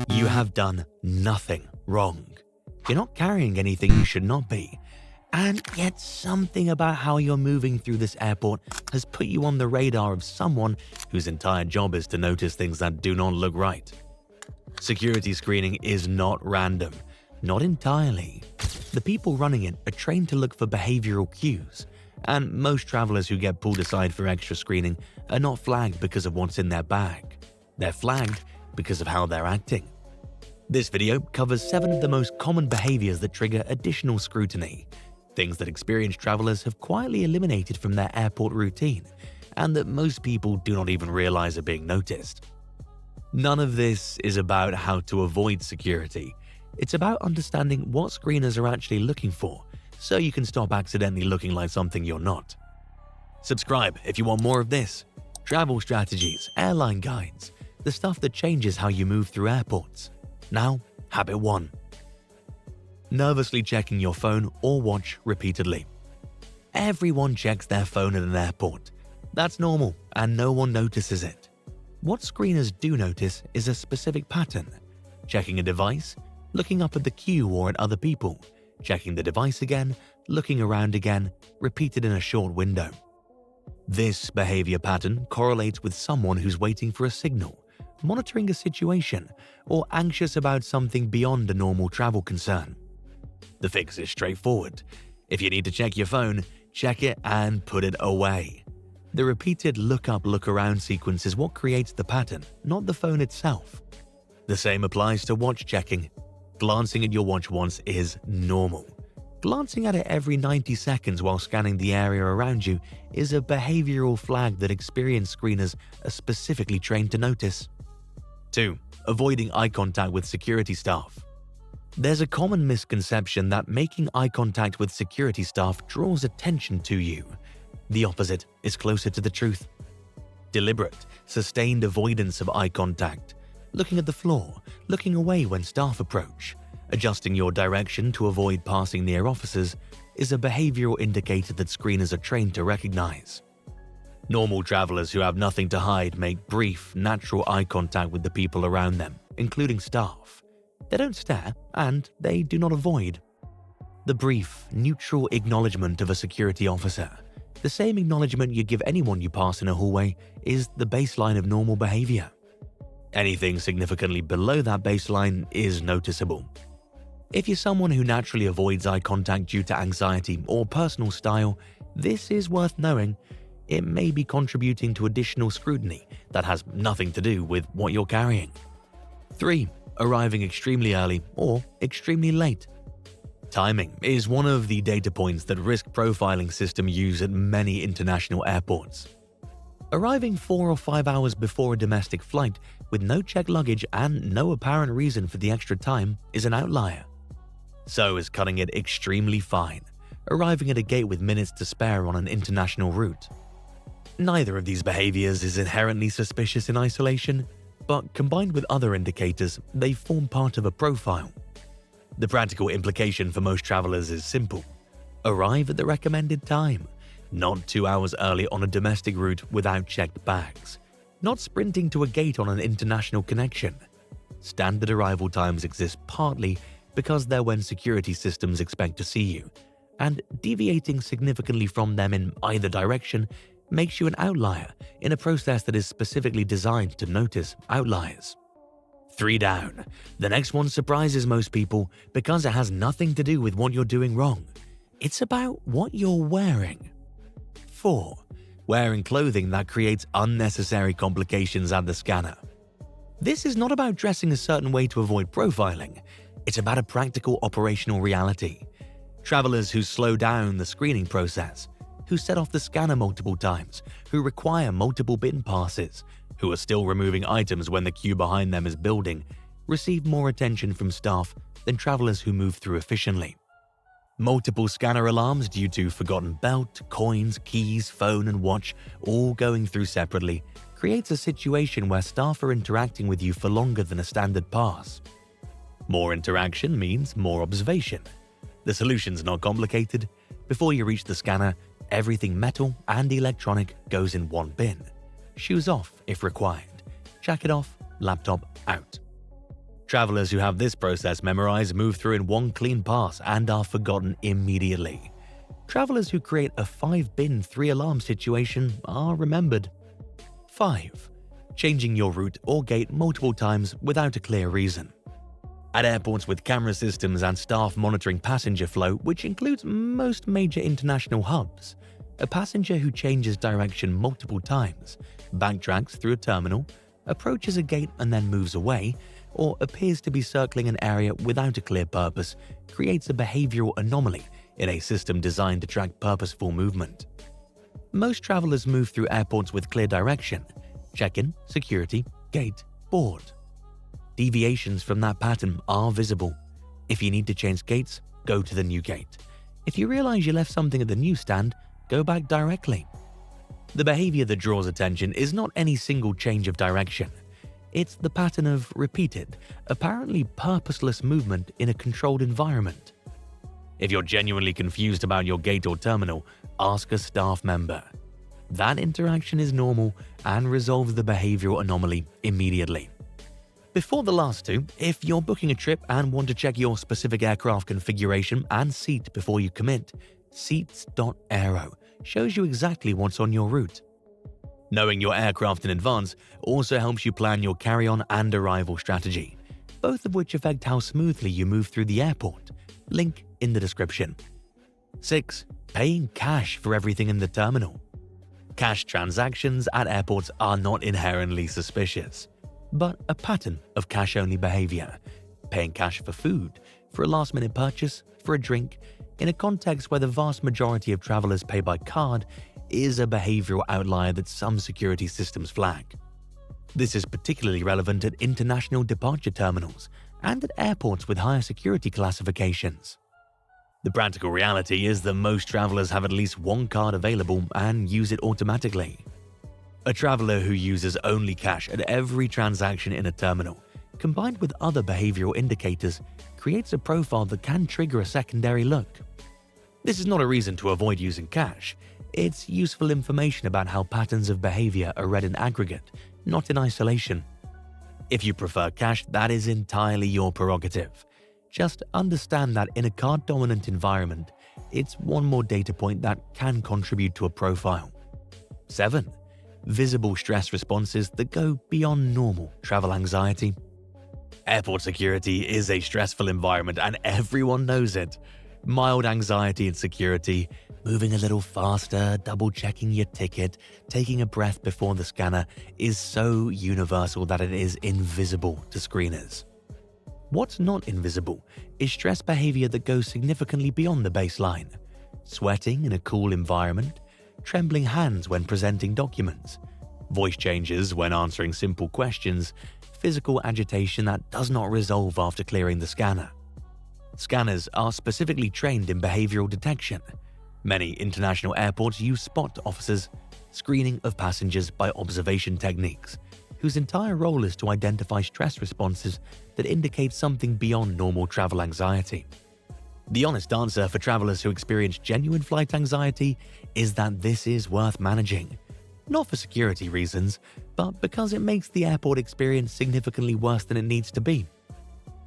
You have done nothing wrong. You're not carrying anything you should not be. And yet something about how you're moving through this airport has put you on the radar of someone whose entire job is to notice things that do not look right. Security screening is not random. Not entirely. The people running it are trained to look for behavioral cues, and most travelers who get pulled aside for extra screening are not flagged because of what's in their bag. They're flagged because of how they're acting. This video covers 7 of the most common behaviors that trigger additional scrutiny, things that experienced travelers have quietly eliminated from their airport routine, and that most people do not even realize are being noticed. None of this is about how to avoid security. It's about understanding what screeners are actually looking for, so you can stop accidentally looking like something you're not. Subscribe if you want more of this. Travel strategies, airline guides, the stuff that changes how you move through airports. Now, habit 1. Nervously checking your phone or watch repeatedly. Everyone checks their phone at an airport. That's normal, and no one notices it. What screeners do notice is a specific pattern. Checking a device, looking up at the queue or at other people, checking the device again, looking around again, repeated in a short window. This behavior pattern correlates with someone who's waiting for a signal, monitoring a situation, or anxious about something beyond a normal travel concern. The fix is straightforward. If you need to check your phone, check it and put it away. The repeated look-up, look-around sequence is what creates the pattern, not the phone itself. The same applies to watch checking. Glancing at your watch once is normal. Glancing at it every 90 seconds while scanning the area around you is a behavioral flag that experienced screeners are specifically trained to notice. 2. Avoiding eye contact with security staff. There's a common misconception that making eye contact with security staff draws attention to you. The opposite is closer to the truth. Deliberate, sustained avoidance of eye contact, looking at the floor, looking away when staff approach, adjusting your direction to avoid passing near officers is a behavioral indicator that screeners are trained to recognize. Normal travelers who have nothing to hide make brief, natural eye contact with the people around them, including staff. They don't stare, and they do not avoid. The brief, neutral acknowledgement of a security officer, the same acknowledgement you give anyone you pass in a hallway, is the baseline of normal behavior. Anything significantly below that baseline is noticeable. If you're someone who naturally avoids eye contact due to anxiety or personal style, this is worth knowing. It may be contributing to additional scrutiny that has nothing to do with what you're carrying. 3. Arriving extremely early or extremely late. Timing is one of the data points that risk profiling systems use at many international airports. Arriving 4 or 5 hours before a domestic flight with no checked luggage and no apparent reason for the extra time is an outlier. So is cutting it extremely fine, arriving at a gate with minutes to spare on an international route. Neither of these behaviors is inherently suspicious in isolation, but combined with other indicators, they form part of a profile. The practical implication for most travelers is simple. Arrive at the recommended time, not 2 hours early on a domestic route without checked bags, not sprinting to a gate on an international connection. Standard arrival times exist partly because they're when security systems expect to see you, and deviating significantly from them in either direction makes you an outlier in a process that is specifically designed to notice outliers. 3 down. The next one surprises most people because it has nothing to do with what you're doing wrong. It's about what you're wearing. 4. Wearing clothing that creates unnecessary complications at the scanner. This is not about dressing a certain way to avoid profiling. It's about a practical operational reality. Travelers who slow down the screening process, who set off the scanner multiple times, who require multiple bin passes, who are still removing items when the queue behind them is building, receive more attention from staff than travelers who move through efficiently. Multiple scanner alarms due to forgotten belt, coins, keys, phone, and watch all going through separately creates a situation where staff are interacting with you for longer than a standard pass. More interaction means more observation. The solution's not complicated. Before you reach the scanner, everything metal and electronic goes in one bin. Shoes off if required. Jacket off, laptop out. Travelers who have this process memorized move through in one clean pass and are forgotten immediately. Travelers who create a 5-bin 3-alarm situation are remembered. 5. Changing your route or gate multiple times without a clear reason. At airports with camera systems and staff monitoring passenger flow, which includes most major international hubs, a passenger who changes direction multiple times, backtracks through a terminal, approaches a gate and then moves away, or appears to be circling an area without a clear purpose creates a behavioral anomaly in a system designed to track purposeful movement. Most travelers move through airports with clear direction: check-in, security, gate, board. Deviations from that pattern are visible. If you need to change gates, go to the new gate. If you realize you left something at the newsstand, go back directly. The behavior that draws attention is not any single change of direction. It's the pattern of repeated, apparently purposeless movement in a controlled environment. If you're genuinely confused about your gate or terminal, ask a staff member. That interaction is normal and resolves the behavioral anomaly immediately. Before the last two, if you're booking a trip and want to check your specific aircraft configuration and seat before you commit, seats.aero shows you exactly what's on your route. Knowing your aircraft in advance also helps you plan your carry-on and arrival strategy, both of which affect how smoothly you move through the airport. Link in the description. 6. Paying cash for everything in the terminal. Cash transactions at airports are not inherently suspicious, but a pattern of cash-only behavior. Paying cash for food, for a last-minute purchase, for a drink, in a context where the vast majority of travelers pay by card, is a behavioral outlier that some security systems flag. This is particularly relevant at international departure terminals and at airports with higher security classifications. The practical reality is that most travelers have at least one card available and use it automatically. A traveler who uses only cash at every transaction in a terminal, combined with other behavioral indicators, creates a profile that can trigger a secondary look. This is not a reason to avoid using cash. It's useful information about how patterns of behavior are read in aggregate, not in isolation. If you prefer cash, that is entirely your prerogative. Just understand that in a card-dominant environment, it's one more data point that can contribute to a profile. 7. Visible stress responses that go beyond normal travel anxiety. Airport security is a stressful environment and everyone knows it. Mild anxiety and security, moving a little faster, double-checking your ticket, taking a breath before the scanner is so universal that it is invisible to screeners. What's not invisible is stress behavior that goes significantly beyond the baseline. Sweating in a cool environment, trembling hands when presenting documents, voice changes when answering simple questions, physical agitation that does not resolve after clearing the scanner. Scanners are specifically trained in behavioral detection. Many international airports use spot officers, screening of passengers by observation techniques, whose entire role is to identify stress responses that indicate something beyond normal travel anxiety. The honest answer for travelers who experience genuine flight anxiety is that this is worth managing. Not for security reasons, but because it makes the airport experience significantly worse than it needs to be.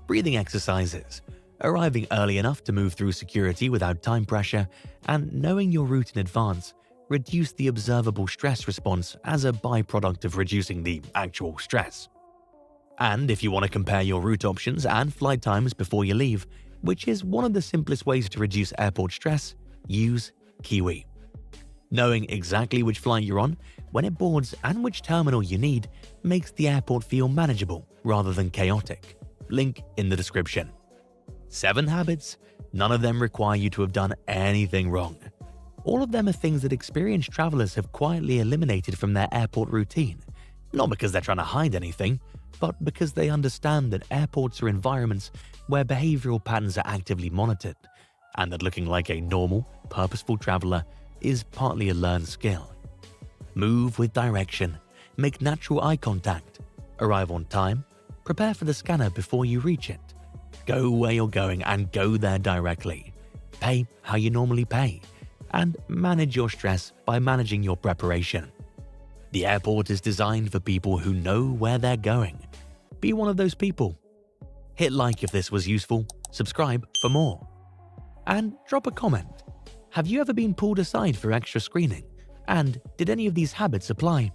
Breathing exercises, arriving early enough to move through security without time pressure, and knowing your route in advance reduce the observable stress response as a byproduct of reducing the actual stress. And if you want to compare your route options and flight times before you leave, which is one of the simplest ways to reduce airport stress, use Kiwi. Knowing exactly which flight you're on, when it boards, and which terminal you need makes the airport feel manageable rather than chaotic. Link in the description. 7 habits, none of them require you to have done anything wrong. All of them are things that experienced travelers have quietly eliminated from their airport routine, not because they're trying to hide anything, but because they understand that airports are environments where behavioral patterns are actively monitored, and that looking like a normal, purposeful traveler is partly a learned skill. Move with direction, make natural eye contact, arrive on time, prepare for the scanner before you reach it. Go where you're going and go there directly. Pay how you normally pay, and manage your stress by managing your preparation. The airport is designed for people who know where they're going. Be one of those people. Hit like if this was useful, subscribe for more. And drop a comment. Have you ever been pulled aside for extra screening? And did any of these habits apply